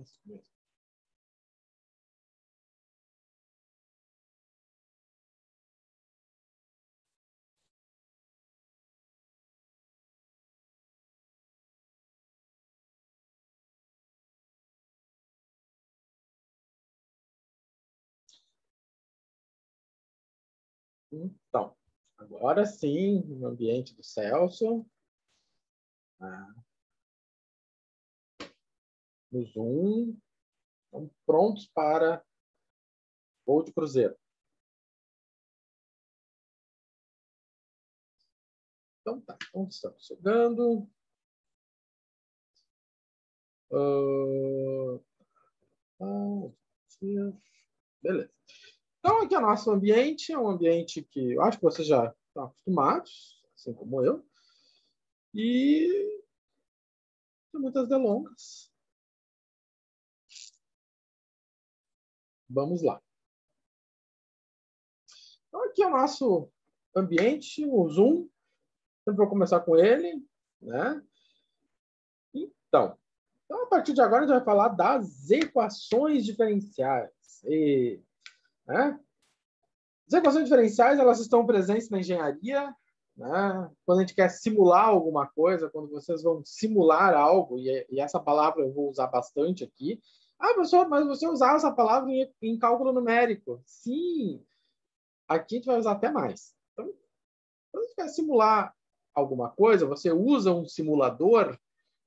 Isso mesmo. Então, agora sim, no ambiente do Celso, no Zoom, estão prontos para voo de cruzeiro. Então tá, então estamos chegando. Beleza. Então, aqui é o nosso ambiente, é um ambiente que eu acho que vocês já estão acostumados, assim como eu. E sem muitas delongas. Vamos lá. Então, aqui é o nosso ambiente, o Zoom. Sempre vou começar com ele, né? Então, a partir de agora, a gente vai falar das equações diferenciais. Né? As equações diferenciais, elas estão presentes na engenharia, né? Quando a gente quer simular alguma coisa, quando vocês vão simular algo, e essa palavra eu vou usar bastante aqui. Ah, professor, mas você usava essa palavra em cálculo numérico. Sim, aqui a gente vai usar até mais. Então, quando a gente quer simular alguma coisa, você usa um simulador,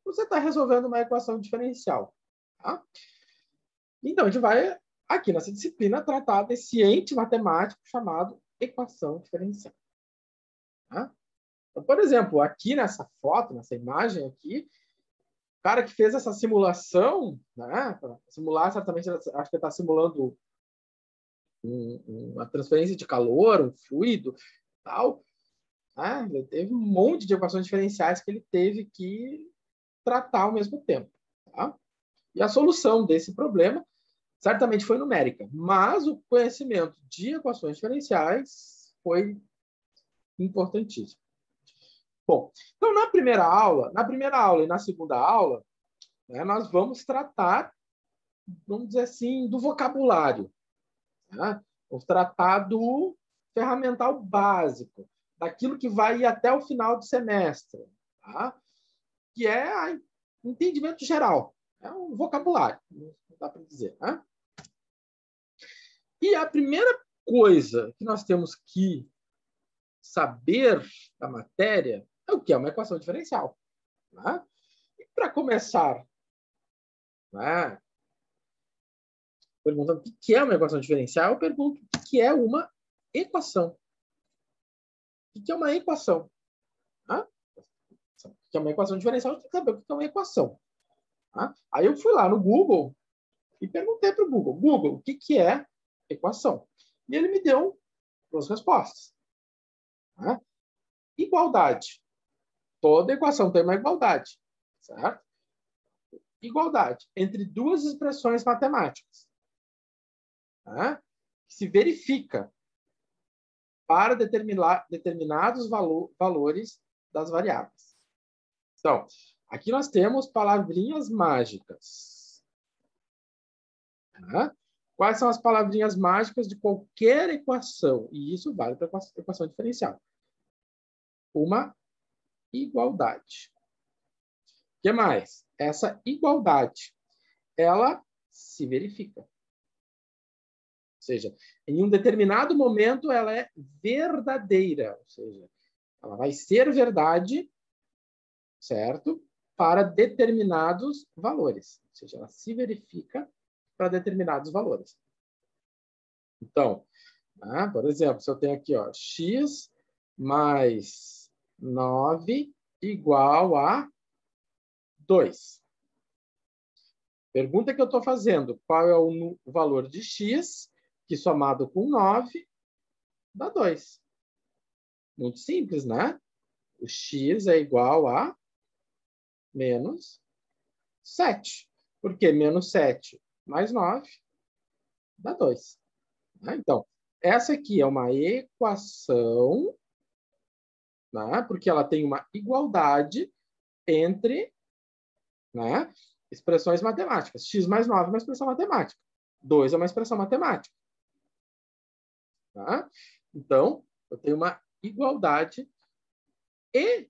você está resolvendo uma equação diferencial. Tá? Então, a gente vai, aqui nessa disciplina, tratar desse ente matemático chamado equação diferencial. Tá? Então, por exemplo, aqui nessa foto, nessa imagem aqui, o cara que fez essa simulação, né, para simular, certamente, acho que ele está simulando uma transferência de calor, um fluido, tal. Né? Ele teve um monte de equações diferenciais que ele teve que tratar ao mesmo tempo. Tá? E a solução desse problema certamente foi numérica, mas o conhecimento de equações diferenciais foi importantíssimo. Bom, então na primeira aula e na segunda aula, né, nós vamos tratar, vamos dizer assim, do vocabulário. Né? Vamos tratar do ferramental básico, daquilo que vai ir até o final do semestre, tá? Que é o entendimento geral, é um vocabulário, não dá para dizer. Né? E a primeira coisa que nós temos que saber da matéria é o que é uma equação diferencial. Né? E para começar, né, perguntando o que é uma equação diferencial, eu pergunto o que é uma equação. O que é uma equação? Né? O que é uma equação diferencial? Eu tenho que saber o que é uma equação. Né? Aí eu fui lá no Google e perguntei para o Google, Google, o que é equação? E ele me deu duas respostas. Né? Igualdade. Toda equação tem uma igualdade, certo? Igualdade entre duas expressões matemáticas, né? Que se verifica para determinados valores das variáveis. Então, aqui nós temos palavrinhas mágicas. Né? Quais são as palavrinhas mágicas de qualquer equação? E isso vale para a equação diferencial. Uma igualdade. O que mais? Essa igualdade, ela se verifica. Ou seja, em um determinado momento ela é verdadeira. Ou seja, ela vai ser verdade, certo? Para determinados valores. Ou seja, ela se verifica para determinados valores. Então, né, por exemplo, se eu tenho aqui ó, x mais 9 igual a 2. Pergunta que eu estou fazendo. Qual é o valor de x que somado com 9 dá 2? Muito simples, né? O x é igual a menos 7. Por quê? Menos 7 mais 9 dá 2. Né? Então, essa aqui é uma equação, né? Porque ela tem uma igualdade entre, né, expressões matemáticas. X mais 9 é uma expressão matemática. 2 é uma expressão matemática. Tá? Então, eu tenho uma igualdade e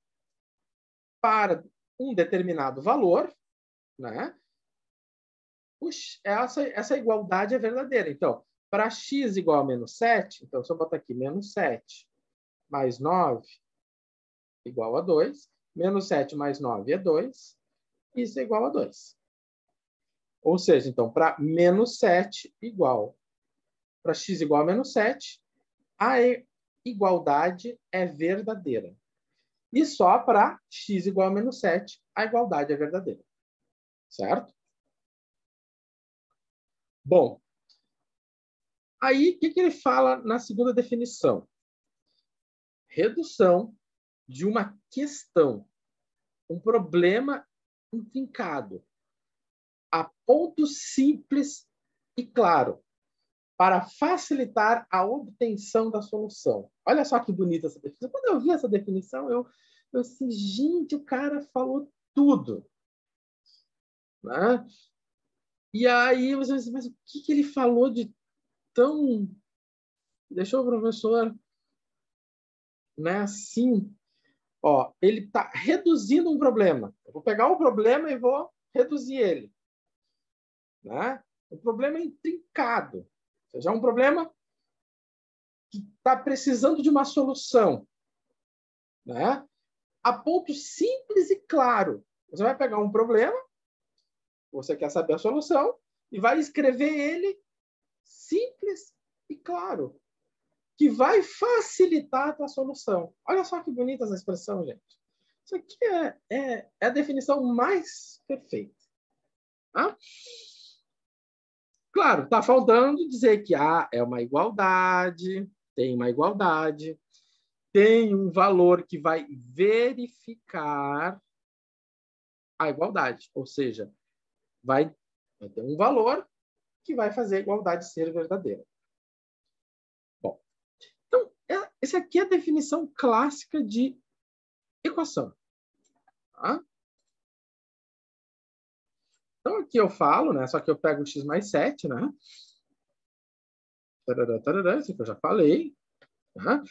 para um determinado valor, né, essa igualdade é verdadeira. Então, para x igual a menos 7, então, se eu botar aqui menos 7 mais 9 igual a 2, menos 7 mais 9 é 2, isso é igual a 2. Ou seja, então, para menos 7 igual, para x igual a menos 7, a igualdade é verdadeira. E só para x igual a menos 7, a igualdade é verdadeira. Certo? Bom, aí o que ele fala na segunda definição? Redução de uma questão, um problema intrincado, a ponto simples e claro, para facilitar a obtenção da solução. Olha só que bonita essa definição. Quando eu vi essa definição, eu disse, gente, o cara falou tudo. Né? E aí você diz, mas o que ele falou de tão... Deixou o professor, né, assim, ó, ele está reduzindo um problema. Eu vou pegar o problema e vou reduzir ele. Né? O problema é intrincado. Ou seja, é um problema que está precisando de uma solução. Né? A ponto simples e claro. Você vai pegar um problema, você quer saber a solução, e vai escrever ele simples e claro, que vai facilitar a tua solução. Olha só que bonita essa expressão, gente. Isso aqui é a definição mais perfeita. Tá? Claro, está faltando dizer que é uma igualdade, tem uma igualdade, tem um valor que vai verificar a igualdade, ou seja, vai ter um valor que vai fazer a igualdade ser verdadeira. Bom, então, essa aqui é a definição clássica de equação. Tá? Então, aqui eu falo, né? Só que eu pego o x mais 7, né? Tarará, tarará, isso que eu já falei. Tá?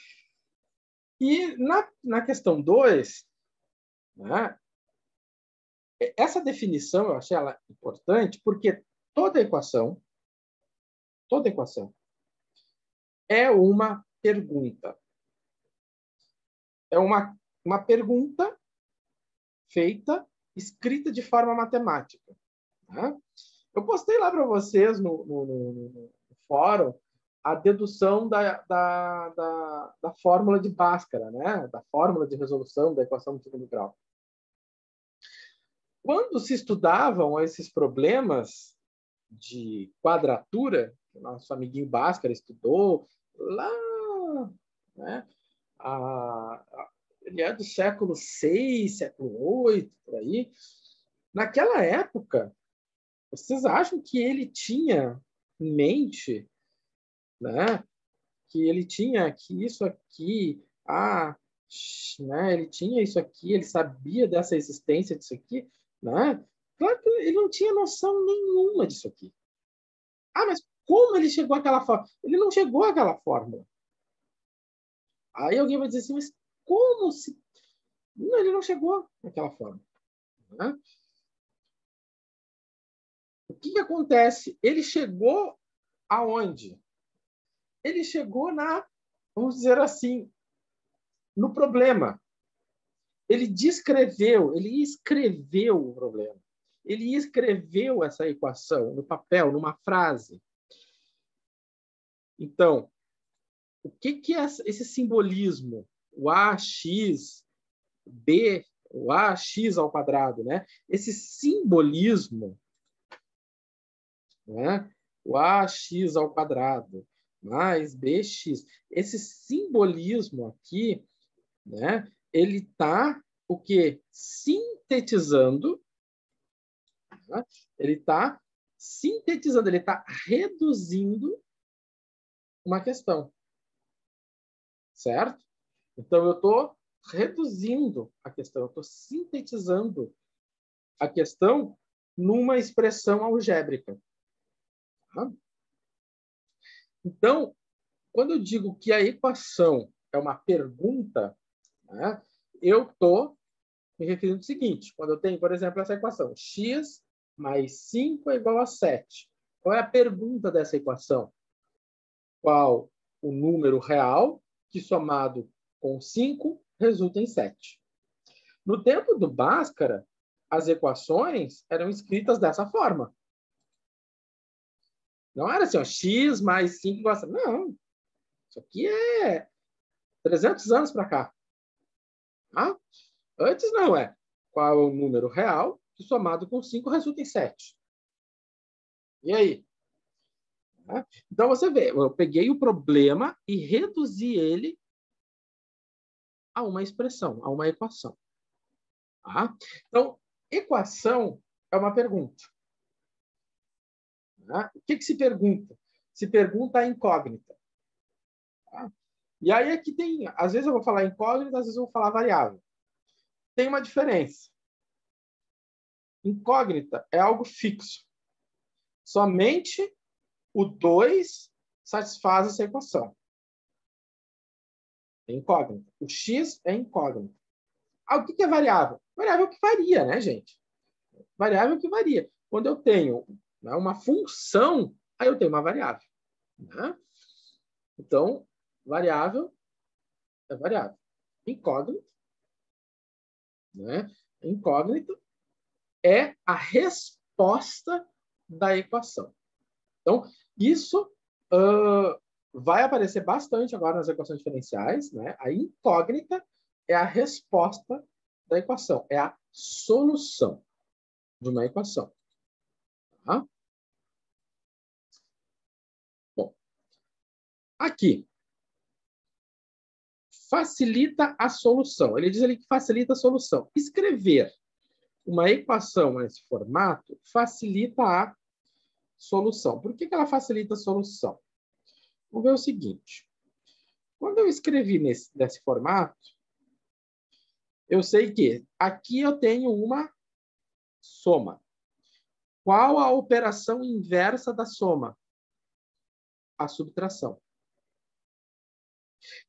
E na questão 2, né? Essa definição eu achei ela importante porque toda equação é uma pergunta. É uma pergunta feita, escrita de forma matemática. Né? Eu postei lá para vocês no fórum a dedução da fórmula de Bhaskara, né? Da fórmula de resolução da equação do segundo grau. Quando se estudavam esses problemas de quadratura, que o nosso amiguinho Bhaskara estudou lá, né? Ele é do século VI, século VIII, por aí. Naquela época, vocês acham que ele tinha em mente, né? Que ele tinha aqui isso aqui, né? Ele tinha isso aqui, ele sabia dessa existência disso aqui, né? Claro que ele não tinha noção nenhuma disso aqui. Mas como ele chegou àquela fórmula? Ele não chegou àquela fórmula. Aí alguém vai dizer assim, mas como se... Não, ele não chegou àquela fórmula. Né? O que acontece? Ele chegou aonde? Ele chegou vamos dizer assim, no problema. Ele descreveu, ele escreveu o problema. Ele escreveu essa equação no papel, numa frase. Então, o que é esse simbolismo? O A, X, B, o ax ao quadrado, né? Esse simbolismo, né? O ax ao quadrado mais bx, esse simbolismo aqui, né? Ele está o quê? Sintetizando, né? Ele está sintetizando, ele está reduzindo uma questão, certo? Então, eu estou reduzindo a questão, eu estou sintetizando a questão numa expressão algébrica. Tá? Então, quando eu digo que a equação é uma pergunta, né, eu estou me referindo ao seguinte: quando eu tenho, por exemplo, essa equação, x mais 5 é igual a 7. Qual é a pergunta dessa equação? Qual o número real que, somado com 5, resulta em 7? No tempo do Bhaskara, as equações eram escritas dessa forma. Não era assim, ó, x mais 5 igual a 7. Não. Isso aqui é 300 anos para cá. Tá? Antes não é. Qual é o número real que, somado com 5, resulta em 7? E aí? Tá? Então, você vê, eu peguei o problema e reduzi ele a uma expressão, a uma equação. Tá? Então, equação é uma pergunta. Tá? O que se pergunta? Se pergunta a incógnita. Tá? E aí aqui tem, às vezes eu vou falar incógnita, às vezes eu vou falar variável. Tem uma diferença. Incógnita é algo fixo. Somente o 2 satisfaz essa equação. É incógnita. O x é incógnito. Ah, o que é variável? Variável que varia, né, gente? Variável que varia. Quando eu tenho, né, uma função, aí eu tenho uma variável. Né? Então, variável é variável. Incógnito, né? Incógnito é a resposta da equação. Então, isso vai aparecer bastante agora nas equações diferenciais. Né? A incógnita é a resposta da equação, é a solução de uma equação. Tá? Bom, aqui, facilita a solução. Ele diz ali que facilita a solução. Escrever uma equação nesse formato facilita a solução. Por que ela facilita a solução? Vamos ver o seguinte. Quando eu escrevi nesse formato, eu sei que aqui eu tenho uma soma. Qual a operação inversa da soma? A subtração.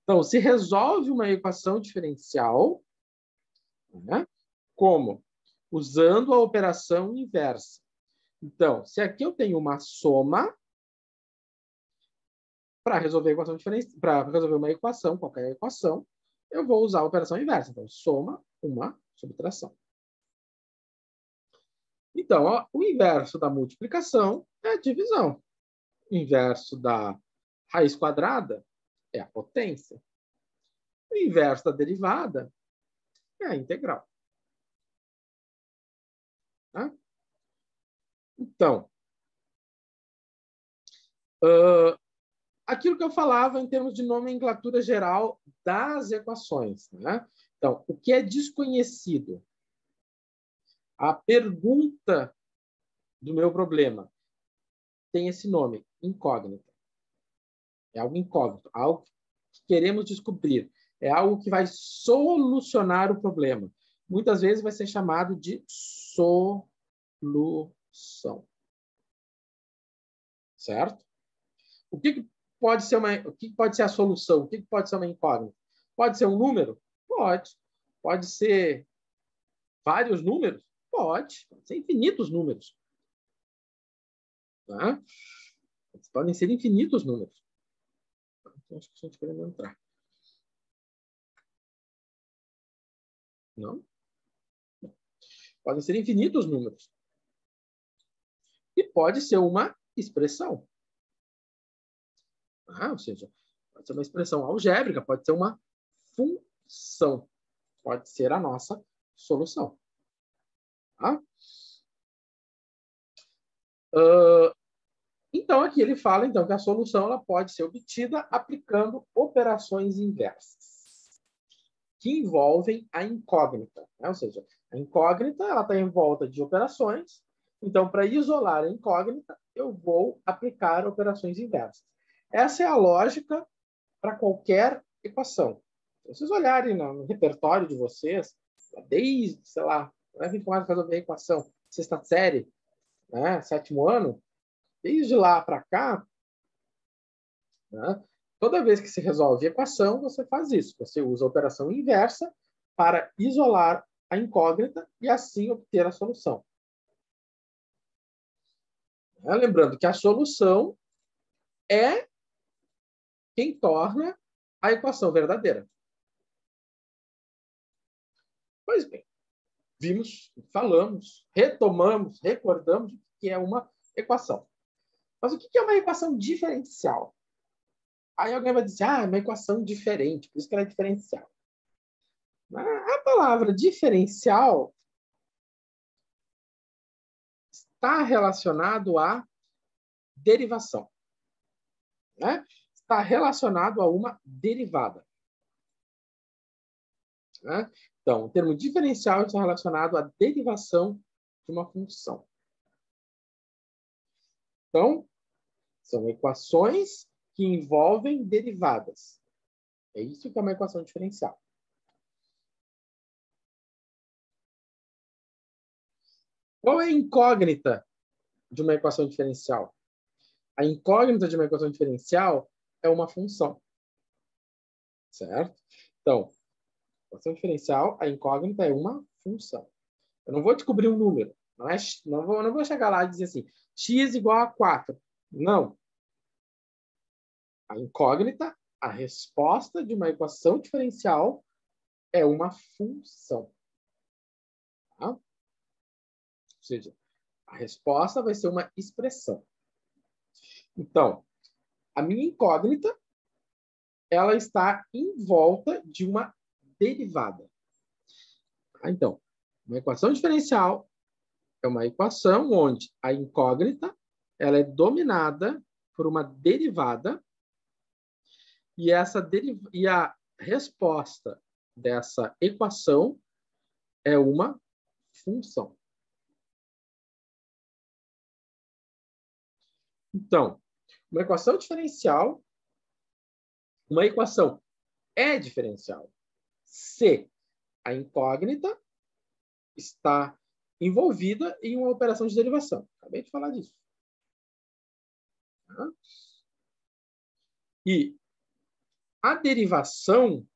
Então, se resolve uma equação diferencial, né, como? Usando a operação inversa. Então, se aqui eu tenho uma soma, para resolver uma equação, qualquer equação, eu vou usar a operação inversa. Então, soma, uma subtração. Então, ó, o inverso da multiplicação é a divisão. O inverso da raiz quadrada é a potência. O inverso da derivada é a integral. Tá? Então, aquilo que eu falava em termos de nomenclatura geral das equações. Né? Então, o que é desconhecido? A pergunta do meu problema tem esse nome, incógnita. É algo incógnito, algo que queremos descobrir. É algo que vai solucionar o problema. Muitas vezes vai ser chamado de solução. Certo? O que pode ser a solução? O que pode ser uma incógnita? Pode ser um número? Pode. Pode ser vários números? Pode. Pode ser infinitos números. Tá? Podem ser infinitos números. Então, acho que a gente pode entrar. Não? Podem ser infinitos números. E pode ser uma expressão. Ou seja, pode ser uma expressão algébrica, pode ser uma função. Pode ser a nossa solução. Tá? Então, aqui ele fala então, que a solução ela pode ser obtida aplicando operações inversas, que envolvem a incógnita. Né? Ou seja, a incógnita está em volta de operações. Então, para isolar a incógnita, eu vou aplicar operações inversas. Essa é a lógica para qualquer equação. Se vocês olharem no repertório de vocês, desde, sei lá, levem com a resolver a equação, sexta série, né, sétimo ano, desde lá para cá, né, toda vez que se resolve a equação, você faz isso. Você usa a operação inversa para isolar a incógnita e assim obter a solução. Lembrando que a solução é quem torna a equação verdadeira. Pois bem, vimos, falamos, retomamos, recordamos o que é uma equação. Mas o que é uma equação diferencial? Aí alguém vai dizer, é uma equação diferente, por isso que ela é diferencial. A palavra diferencial está relacionado à derivação. Né? Está relacionado a uma derivada. Né? Então, o termo diferencial está relacionado à derivação de uma função. Então, são equações que envolvem derivadas. É isso que é uma equação diferencial. Qual é a incógnita de uma equação diferencial? A incógnita de uma equação diferencial é uma função. Certo? Então, equação diferencial, a incógnita é uma função. Eu não vou descobrir um número. Não vou chegar lá e dizer assim, x igual a 4. Não. A incógnita, a resposta de uma equação diferencial é uma função. Tá? Ou seja, a resposta vai ser uma expressão. Então, a minha incógnita, ela está em volta de uma derivada. Então, uma equação diferencial é uma equação onde a incógnita ela é dominada por uma derivada e a resposta dessa equação é uma função. Então, uma equação diferencial, uma equação é diferencial se a incógnita está envolvida em uma operação de derivação. Acabei de falar disso. Tá? E a derivação,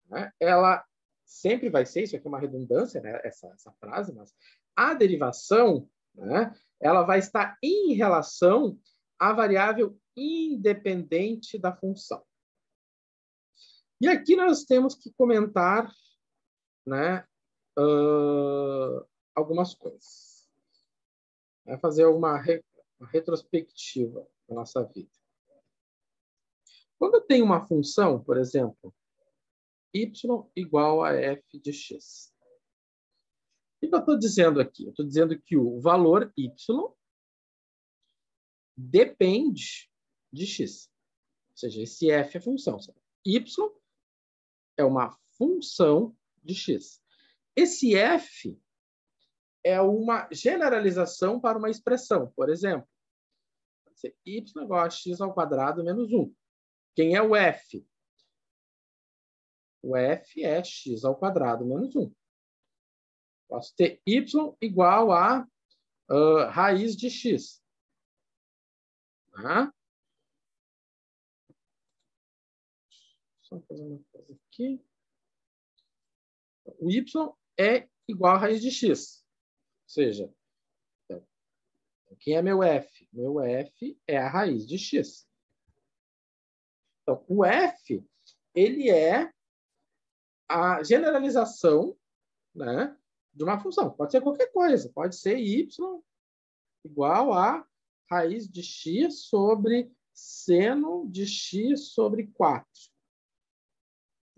né, ela sempre vai ser, isso aqui é uma redundância, né, essa frase, mas a derivação, né, ela vai estar em relação à variável independente da função. E aqui nós temos que comentar, né, algumas coisas. Fazer uma retrospectiva da nossa vida. Quando eu tenho uma função, por exemplo, y igual a f de x. O que eu estou dizendo aqui? Eu estou dizendo que o valor y depende de x. Ou seja, esse f é função. Y é uma função de x. Esse f é uma generalização para uma expressão. Por exemplo, pode ser y igual a x ao quadrado menos 1. Quem é o f? O f é x ao quadrado menos 1. Posso ter y igual a raiz de x. Tá? Só fazer uma coisa aqui. O y é igual a raiz de x. Ou seja, então, quem é meu f? Meu f é a raiz de x. Então, o f ele é a generalização, né, de uma função. Pode ser qualquer coisa. Pode ser y igual a raiz de x sobre seno de x sobre 4.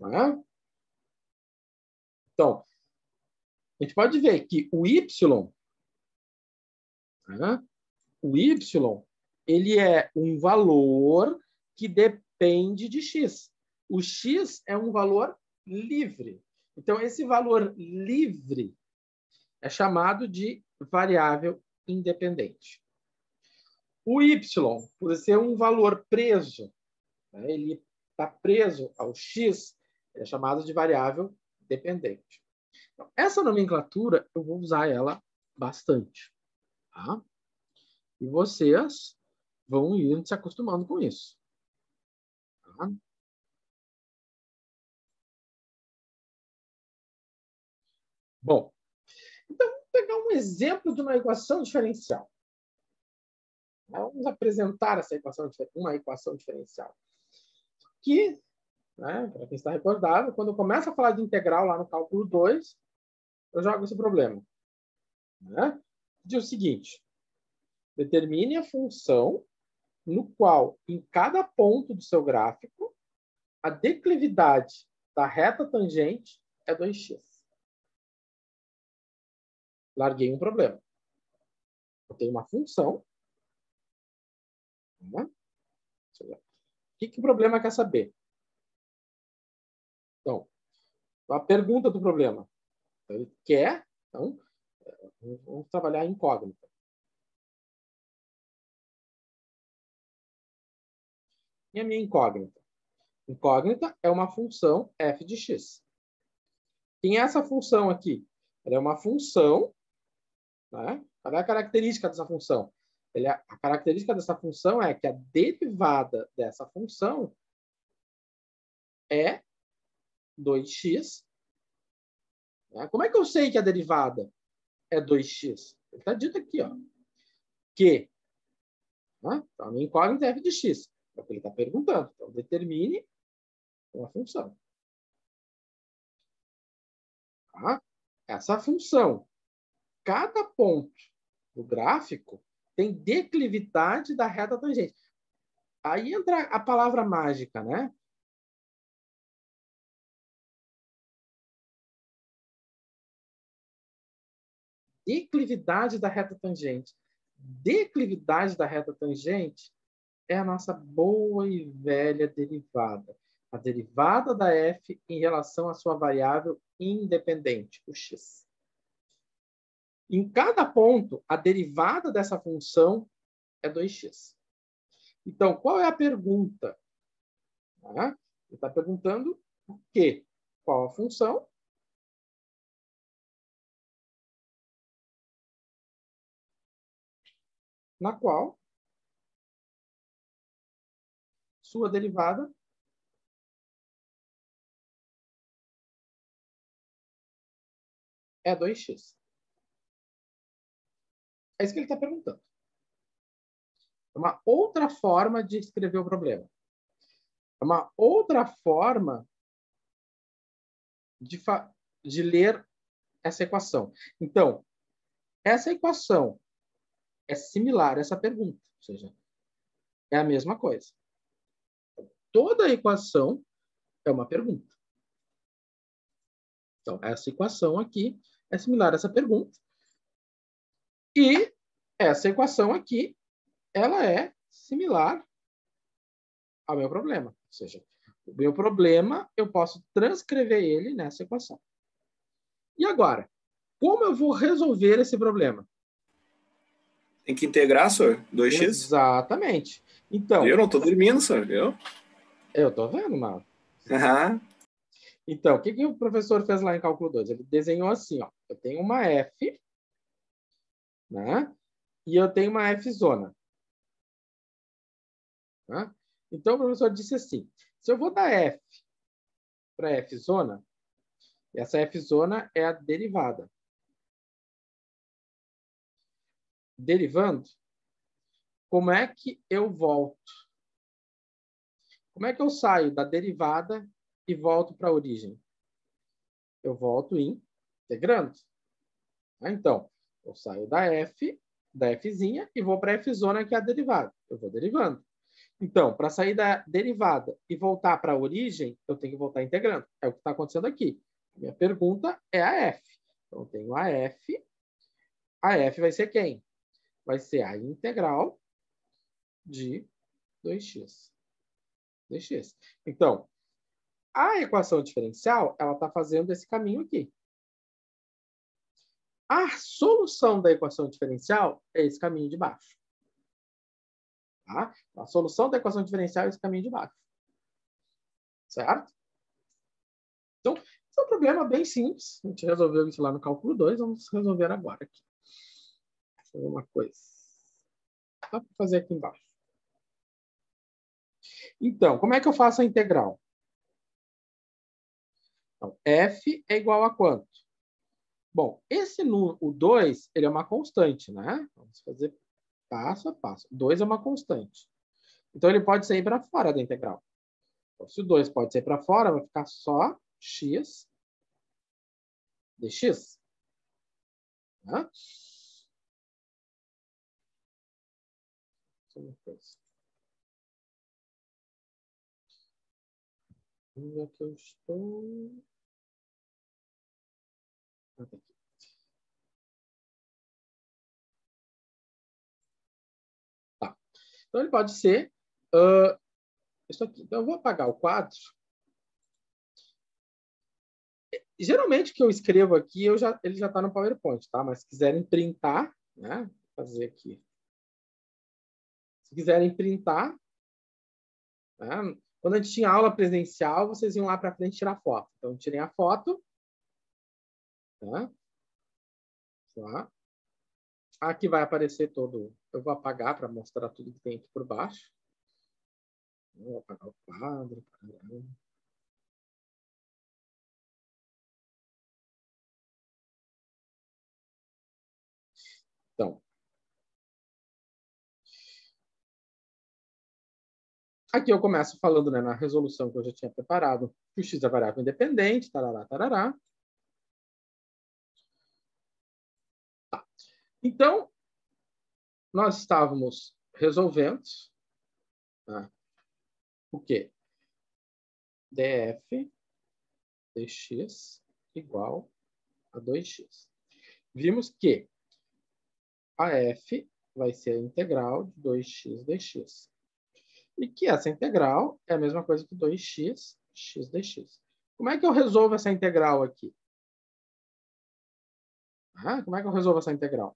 Tá? Então, a gente pode ver que o y, né, ele é um valor que depende de x. O x é um valor livre. Então, esse valor livre é chamado de variável independente. O y, por ser um valor preso, né, ele está preso ao x, é chamado de variável dependente. Então, essa nomenclatura, eu vou usar ela bastante. Tá? E vocês vão ir se acostumando com isso. Tá? Bom, então vamos pegar um exemplo de uma equação diferencial. Vamos apresentar essa equação, uma equação diferencial. Que, né, para quem está recordado, quando eu começo a falar de integral lá no cálculo 2, eu jogo esse problema. Né? Diz o seguinte: determine a função no qual, em cada ponto do seu gráfico, a declividade da reta tangente é 2x. Larguei um problema. Eu tenho uma função. Né? O que o problema quer saber? Então, a pergunta do problema. Então, ele quer, então, vamos trabalhar a incógnita. E a minha incógnita? Incógnita é uma função f de x. Quem é essa função aqui? Ela é uma função, né? Qual é a característica dessa função? A característica dessa função é que a derivada dessa função é 2x. Né? Como é que eu sei que a derivada é 2x? Está dito aqui, ó, que, né? Então, a minha incógnita é f de x. É o que ele está perguntando. Então, determine uma função. Tá? Essa função, cada ponto do gráfico tem declividade da reta tangente. Aí entra a palavra mágica, né? Declividade da reta tangente. Declividade da reta tangente é a nossa boa e velha derivada. A derivada da f em relação à sua variável independente, o x. Em cada ponto, a derivada dessa função é 2x. Então, qual é a pergunta? Ele está perguntando o quê? Qual a função? Na qual sua derivada é 2x. É isso que ele está perguntando. É uma outra forma de escrever o problema. É uma outra forma de ler essa equação. Então, essa equação é similar a essa pergunta. Ou seja, é a mesma coisa. Toda equação é uma pergunta. Então, essa equação aqui é similar a essa pergunta. E essa equação aqui, ela é similar ao meu problema. Ou seja, o meu problema, eu posso transcrever ele nessa equação. E agora, como eu vou resolver esse problema? Tem que integrar, senhor? 2x? Exatamente. Então, eu não estou dormindo, senhor. Eu estou vendo, Mauro. Uhum. Então, o que o professor fez lá em cálculo 2? Ele desenhou assim, ó. Eu tenho uma F, né? E eu tenho uma F-zona. Né? Então, o professor disse assim, se eu vou dar F para F-zona, essa F-zona é a derivada. Derivando, como é que eu volto? Como é que eu saio da derivada e volto para a origem? Eu volto integrando. Então, eu saio da Fzinha, e vou para a Fzona, que é a derivada. Eu vou derivando. Então, para sair da derivada e voltar para a origem, eu tenho que voltar integrando. É o que está acontecendo aqui. Minha pergunta é a F. Então, eu tenho a f. A f vai ser quem? Vai ser a integral de 2x. dx. Então, a equação diferencial, ela está fazendo esse caminho aqui. A solução da equação diferencial é esse caminho de baixo. Tá? A solução da equação diferencial é esse caminho de baixo. Certo? Então, esse é um problema bem simples. A gente resolveu isso lá no cálculo 2. Vamos resolver agora aqui. Deixa eu ver uma coisa. Dá para fazer aqui embaixo. Então, como é que eu faço a integral? Então, f é igual a quanto? Bom, o 2, ele é uma constante, né? Vamos fazer passo a passo. 2 é uma constante. Então, ele pode sair para fora da integral. Então, se o 2 pode sair para fora, vai ficar só x dx. Né? Onde é que eu estou? Aqui. Tá. Então, ele pode ser isso aqui. Então, eu vou apagar o quadro. Geralmente, o que eu escrevo aqui, ele já está no PowerPoint, tá? Mas se quiserem printar, né? Vou fazer aqui. Se quiserem printar, né? Quando a gente tinha aula presencial, vocês iam lá para frente tirar foto. Então, tirem a foto. Tá? Tá. Aqui vai aparecer todo... Eu vou apagar para mostrar tudo que tem aqui por baixo. Vou apagar o quadro. Então, aqui eu começo falando, né, na resolução que eu já tinha preparado, que o x é variável independente, tarará, tarará. Tá. Então, nós estávamos resolvendo, tá, o quê? df dx igual a 2x. Vimos que a f vai ser a integral de 2x dx. E que essa integral é a mesma coisa que 2x, x dx. Como é que eu resolvo essa integral aqui? Como é que eu resolvo essa integral?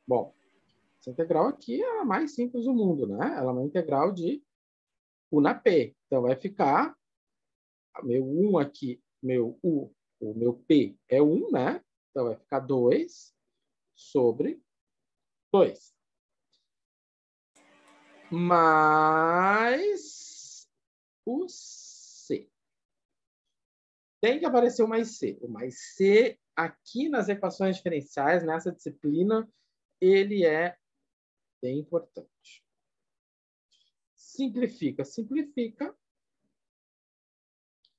Bom, essa integral aqui é a mais simples do mundo, né? Ela é uma integral de U na P. Então, vai ficar meu 1 aqui, meu U, o meu P é 1, né? Então, vai ficar 2 sobre 2. Mais o C. Tem que aparecer o mais C. O mais C, aqui nas equações diferenciais, nessa disciplina, ele é bem importante. Simplifica. Simplifica.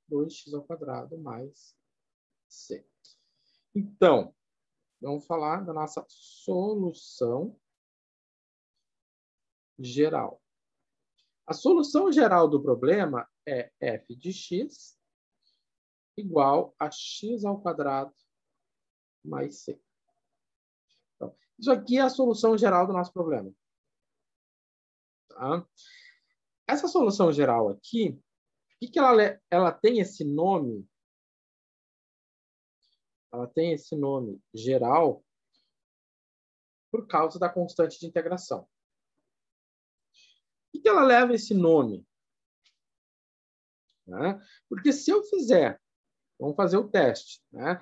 2x ao quadrado mais C. Então, vamos falar da nossa solução geral. A solução geral do problema é f de x igual a x ao quadrado mais c. Então, isso aqui é a solução geral do nosso problema. Tá? Essa solução geral aqui, por que ela tem esse nome? Ela tem esse nome geral por causa da constante de integração. Por que ela leva esse nome? Né? Porque se eu fizer, vamos fazer o teste, né?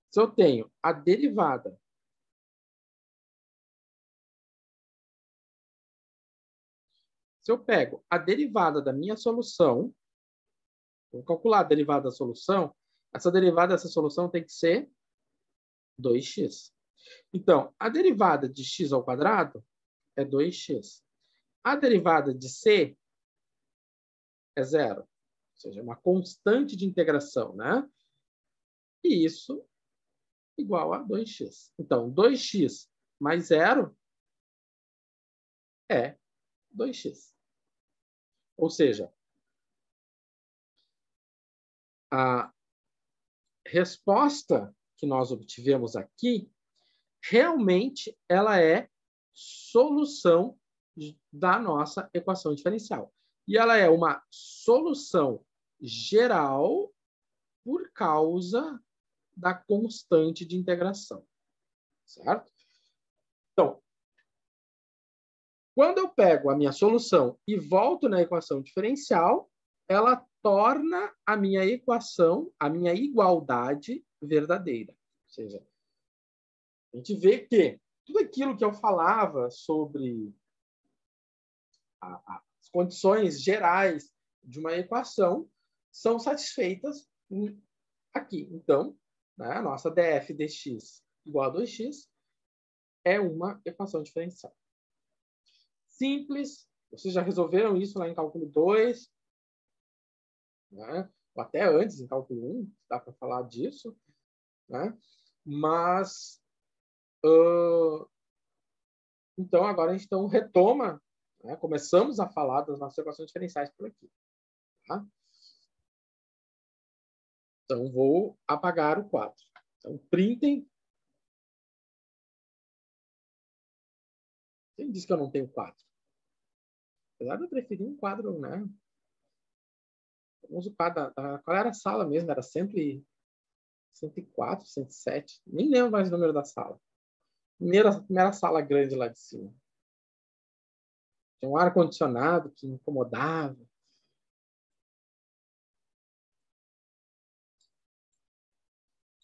Se eu tenho a derivada se eu pego a derivada da minha solução, vou calcular a derivada da solução, essa derivada dessa solução tem que ser 2x. Então, a derivada de x ao quadrado é 2x. A derivada de c é 0. Ou seja, é uma constante de integração, né? E isso igual a 2x. Então, 2x mais 0 é 2x. Ou seja, a resposta que nós obtivemos aqui, realmente ela é solução da nossa equação diferencial. E ela é uma solução geral por causa da constante de integração. Certo? Então, quando eu pego a minha solução e volto na equação diferencial, ela torna a minha equação, a minha igualdade verdadeira. Ou seja, a gente vê que tudo aquilo que eu falava sobre as condições gerais de uma equação são satisfeitas aqui. Então, né, a nossa df dx igual a 2x é uma equação diferencial. Simples, vocês já resolveram isso lá em cálculo 2, né? Ou até antes, em cálculo 1, dá para falar disso, né? Mas, então, agora a gente retoma, né? Começamos a falar das nossas equações diferenciais por aqui. Tá? Então, vou apagar o quadro. Então, printem. Quem disse que eu não tenho quadro? Apesar de eu preferir um quadro, né? Eu uso o quadro qual era a sala mesmo? Era 104, 107. Nem lembro mais o número da sala. Primeira sala grande lá de cima. Tinha um ar-condicionado que incomodava.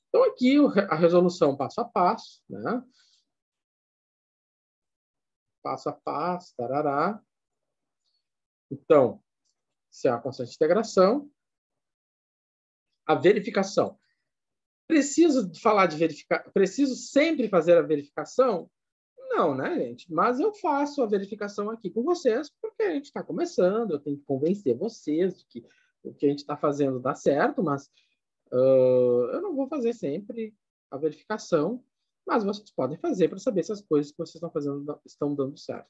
Então, aqui a resolução passo a passo, né? Passo a passo, tarará. Então, se é uma constante de integração, a verificação. Preciso falar de verificar? Preciso sempre fazer a verificação? Não, né, gente? Mas eu faço a verificação aqui com vocês, porque a gente está começando, eu tenho que convencer vocês de que o que a gente está fazendo dá certo, mas eu não vou fazer sempre a verificação, mas vocês podem fazer para saber se as coisas que vocês estão fazendo estão dando certo.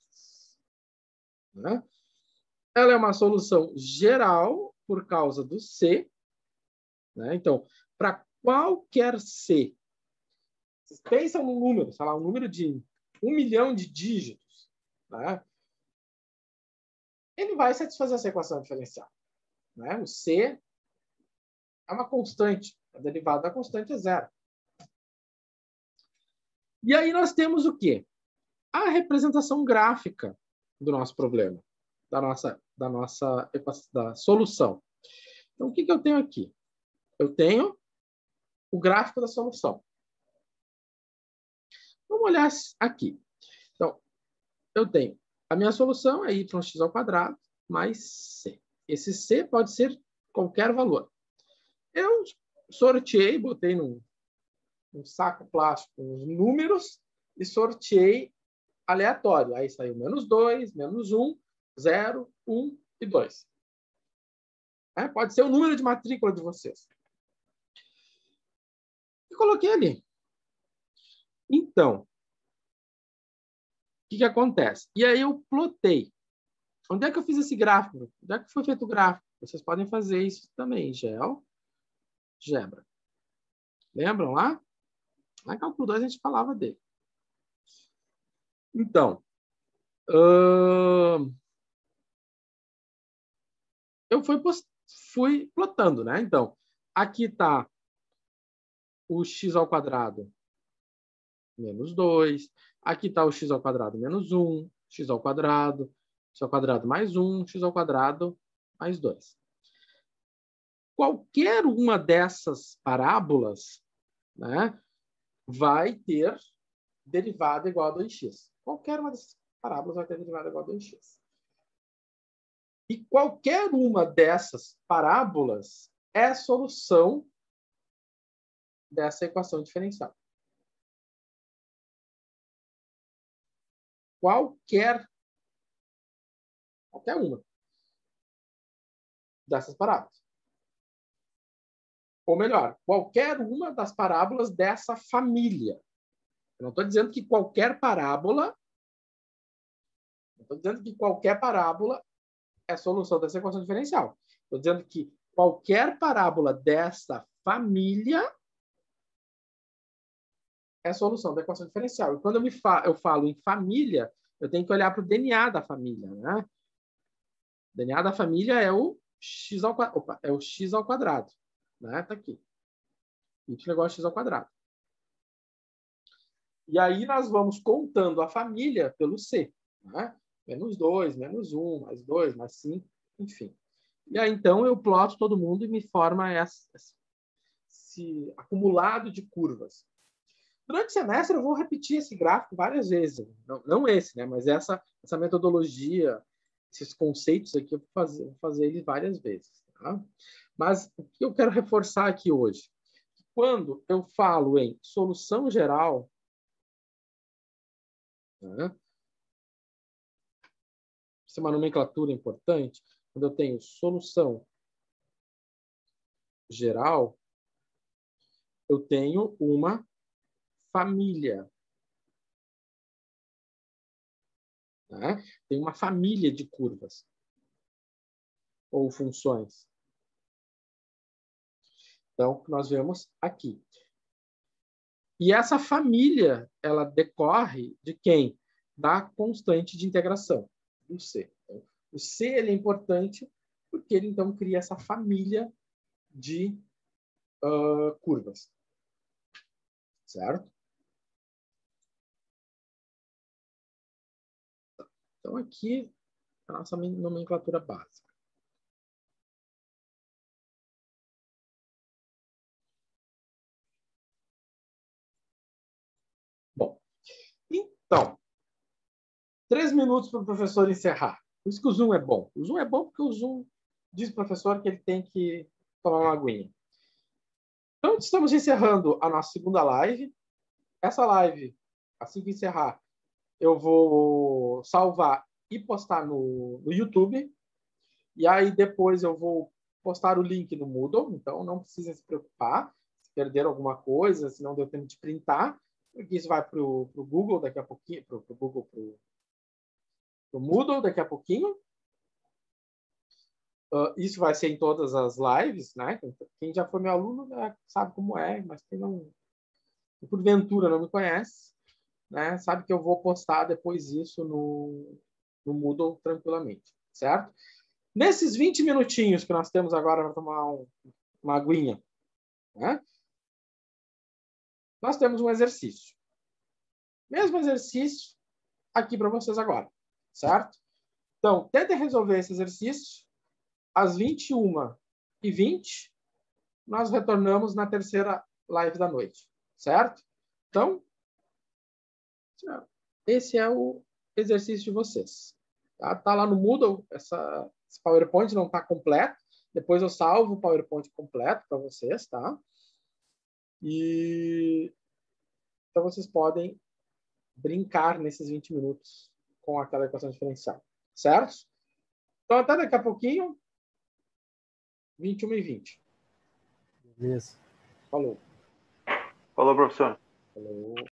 Né? Ela é uma solução geral por causa do C. Né? Então, para qualquer C, vocês pensam num número, sei lá, um número de 1 milhão de dígitos, né? Ele vai satisfazer essa equação diferencial. Né? O C é uma constante, a derivada da constante é zero. E aí nós temos o quê? A representação gráfica do nosso problema, da solução. Então, o que eu tenho aqui? Eu tenho o gráfico da solução. Vamos olhar aqui. Então, eu tenho a minha solução é y² mais c. Esse c pode ser qualquer valor. Eu sorteei, botei num saco plástico os números e sorteei aleatório. Aí saiu -2, -1, 0, 1 e 2. Pode ser o número de matrícula de vocês. E coloquei ali. Então, o que acontece? E aí eu plotei. Onde é que eu fiz esse gráfico? Onde é que foi feito o gráfico? Vocês podem fazer isso também. GeoGebra. Lembram lá? Lá em cálculo 2 a gente falava dele. Então, eu fui plotando, né? Então, aqui está o x² menos 2. Aqui está o x² menos 1, x² mais 1, x² mais 2. Qualquer uma dessas parábolas, né, vai ter derivada igual a 2x. Qualquer uma dessas parábolas vai ter derivada igual a 2x. E qualquer uma dessas parábolas é a solução dessa equação diferencial. Qualquer uma dessas parábolas. Ou melhor, qualquer uma das parábolas dessa família. Eu não estou dizendo que qualquer parábola é a solução dessa equação diferencial. Estou dizendo que qualquer parábola dessa família é a solução da equação diferencial. E quando eu falo em família, eu tenho que olhar para o DNA da família, né? O DNA da família é o x ao quadrado. Opa, é o x ao quadrado, né? Tá aqui. Y igual a x ao quadrado. E aí nós vamos contando a família pelo C, né? Menos 2, menos 1, mais 2, mais 5, enfim. E aí, então, eu ploto todo mundo e me forma esse acumulado de curvas. Durante o semestre, eu vou repetir esse gráfico várias vezes. Não esse, né? Mas essa metodologia, esses conceitos aqui, eu vou fazer eles várias vezes. Tá? Mas o que eu quero reforçar aqui hoje? Quando eu falo em solução geral, né? Isso é uma nomenclatura importante. Quando eu tenho solução geral, eu tenho uma família. Né? Tem uma família de curvas ou funções. Então, o que nós vemos aqui. E essa família, ela decorre de quem? Da constante de integração, do C. Então, o C ele é importante porque ele, então, cria essa família de curvas. Certo? Então, aqui, a nossa nomenclatura básica. Bom, então, 3 minutos para o professor encerrar. Por isso que o Zoom é bom. O Zoom é bom porque o Zoom diz ao professor que ele tem que tomar uma aguinha. Então, estamos encerrando a nossa segunda live. Essa live, assim que encerrar, eu vou salvar e postar no YouTube. E aí, depois, eu vou postar o link no Moodle. Então, não precisa se preocupar se perder alguma coisa, se não deu tempo de printar, porque isso vai para o Google daqui a pouquinho, para o Moodle daqui a pouquinho. Isso vai ser em todas as lives, né? Quem já foi meu aluno né, sabe como é, mas quem não, porventura não me conhece, né, sabe que eu vou postar depois isso no Moodle tranquilamente, certo? Nesses 20 minutinhos que nós temos agora para tomar uma aguinha, né, nós temos um exercício. Mesmo exercício aqui para vocês agora, certo? Então, tentem resolver esse exercício às 21h20. Nós retornamos na terceira live da noite, certo? Então, esse é o exercício de vocês. Tá lá no Moodle, esse PowerPoint não está completo. Depois eu salvo o PowerPoint completo para vocês, tá? E então vocês podem brincar nesses 20 minutos com aquela equação diferencial, certo? Então, até daqui a pouquinho, 21h20. Beleza. Falou. Falou, professor. Falou.